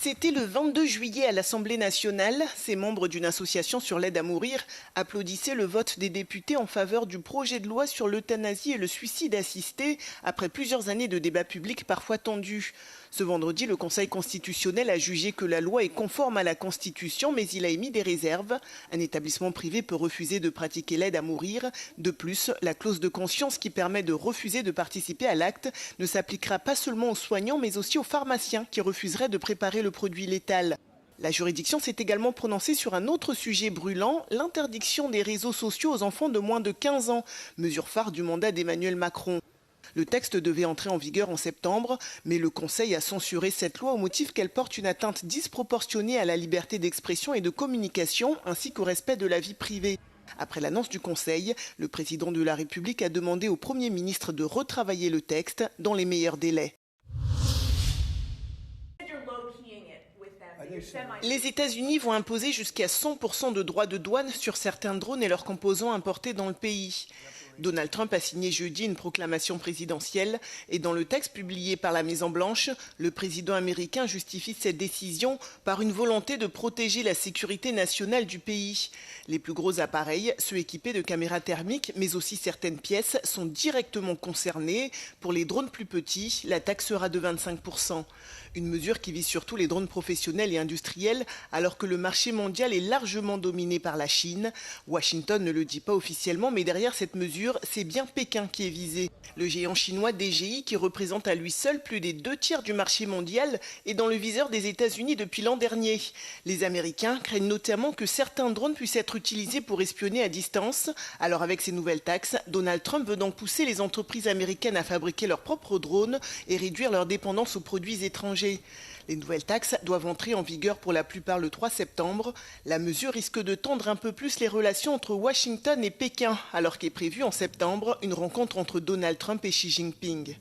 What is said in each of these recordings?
C'était le 22 juillet à l'Assemblée nationale. Ces membres d'une association sur l'aide à mourir applaudissaient le vote des députés en faveur du projet de loi sur l'euthanasie et le suicide assisté après plusieurs années de débats publics parfois tendus. Ce vendredi, le Conseil constitutionnel a jugé que la loi est conforme à la Constitution, mais il a émis des réserves. Un établissement privé peut refuser de pratiquer l'aide à mourir. De plus, la clause de conscience qui permet de refuser de participer à l'acte ne s'appliquera pas seulement aux soignants, mais aussi aux pharmaciens qui refuseraient de préparer le produit létal. La juridiction s'est également prononcée sur un autre sujet brûlant, l'interdiction des réseaux sociaux aux enfants de moins de 15 ans, mesure phare du mandat d'Emmanuel Macron. Le texte devait entrer en vigueur en septembre, mais le Conseil a censuré cette loi au motif qu'elle porte une atteinte disproportionnée à la liberté d'expression et de communication, ainsi qu'au respect de la vie privée. Après l'annonce du Conseil, le président de la République a demandé au Premier ministre de retravailler le texte dans les meilleurs délais. Les États-Unis vont imposer jusqu'à 100% de droits de douane sur certains drones et leurs composants importés dans le pays. Donald Trump a signé jeudi une proclamation présidentielle et dans le texte publié par la Maison-Blanche, le président américain justifie cette décision par une volonté de protéger la sécurité nationale du pays. Les plus gros appareils, ceux équipés de caméras thermiques, mais aussi certaines pièces, sont directement concernés. Pour les drones plus petits, la taxe sera de 25%. Une mesure qui vise surtout les drones professionnels et industriels, alors que le marché mondial est largement dominé par la Chine. Washington ne le dit pas officiellement, mais derrière cette mesure, c'est bien Pékin qui est visé. Le géant chinois DJI, qui représente à lui seul plus des 2/3 du marché mondial, est dans le viseur des États-Unis depuis l'an dernier. Les Américains craignent notamment que certains drones puissent être utilisés pour espionner à distance. Alors avec ces nouvelles taxes, Donald Trump veut donc pousser les entreprises américaines à fabriquer leurs propres drones et réduire leur dépendance aux produits étrangers. Les nouvelles taxes doivent entrer en vigueur pour la plupart le 3 septembre. La mesure risque de tendre un peu plus les relations entre Washington et Pékin, alors qu'est prévue en septembre une rencontre entre Donald Trump et Xi Jinping.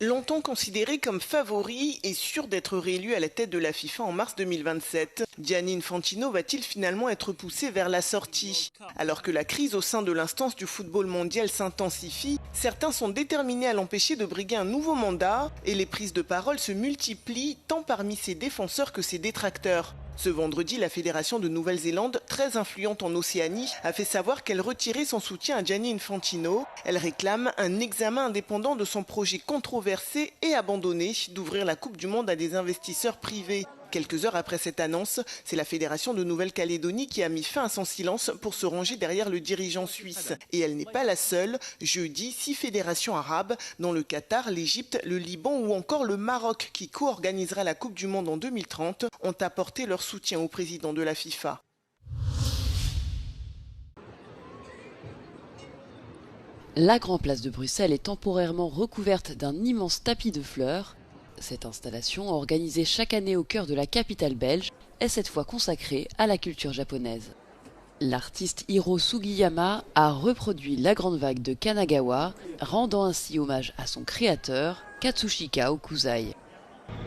Longtemps considéré comme favori et sûr d'être réélu à la tête de la FIFA en mars 2027, Gianni Infantino va-t-il finalement être poussé vers la sortie? Alors que la crise au sein de l'instance du football mondial s'intensifie, certains sont déterminés à l'empêcher de briguer un nouveau mandat et les prises de parole se multiplient tant parmi ses défenseurs que ses détracteurs. Ce vendredi, la Fédération de Nouvelle-Zélande, très influente en Océanie, a fait savoir qu'elle retirait son soutien à Gianni Infantino. Elle réclame un examen indépendant de son projet controversé et abandonné d'ouvrir la Coupe du Monde à des investisseurs privés. Quelques heures après cette annonce, c'est la Fédération de Nouvelle-Calédonie qui a mis fin à son silence pour se ranger derrière le dirigeant suisse. Et elle n'est pas la seule. Jeudi, 6 fédérations arabes, dont le Qatar, l'Égypte, le Liban ou encore le Maroc, qui co-organisera la Coupe du Monde en 2030, ont apporté leur soutien au président de la FIFA. La Grand Place de Bruxelles est temporairement recouverte d'un immense tapis de fleurs. Cette installation, organisée chaque année au cœur de la capitale belge, est cette fois consacrée à la culture japonaise. L'artiste Hiro Sugiyama a reproduit la grande vague de Kanagawa, rendant ainsi hommage à son créateur, Katsushika Okuzai.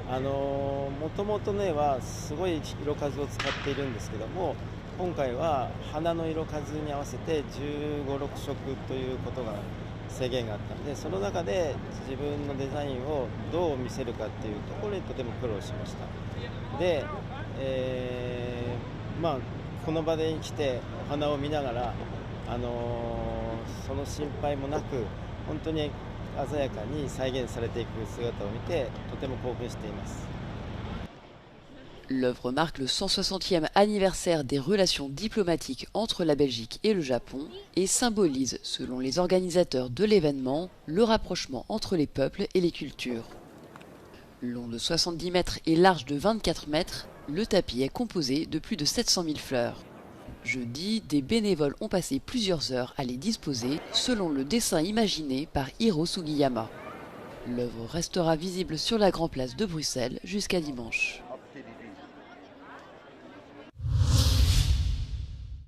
もともとねはすごい色数を使っているんですけども、今回は花の色数に合わせて15、6色ということが制限があったので、その中で自分のデザインをどう見せるかっていうところにとても苦労しました。で、この場で来てお花を見ながら、その心配もなく本当に鮮やかに再現されていく姿を見てとても興奮しています。L'œuvre marque le 160e anniversaire des relations diplomatiques entre la Belgique et le Japon et symbolise, selon les organisateurs de l'événement, le rapprochement entre les peuples et les cultures. Long de 70 mètres et large de 24 mètres, le tapis est composé de plus de 700 000 fleurs. Jeudi, des bénévoles ont passé plusieurs heures à les disposer selon le dessin imaginé par Hiro Sugiyama. L'œuvre restera visible sur la Grand Place de Bruxelles jusqu'à dimanche.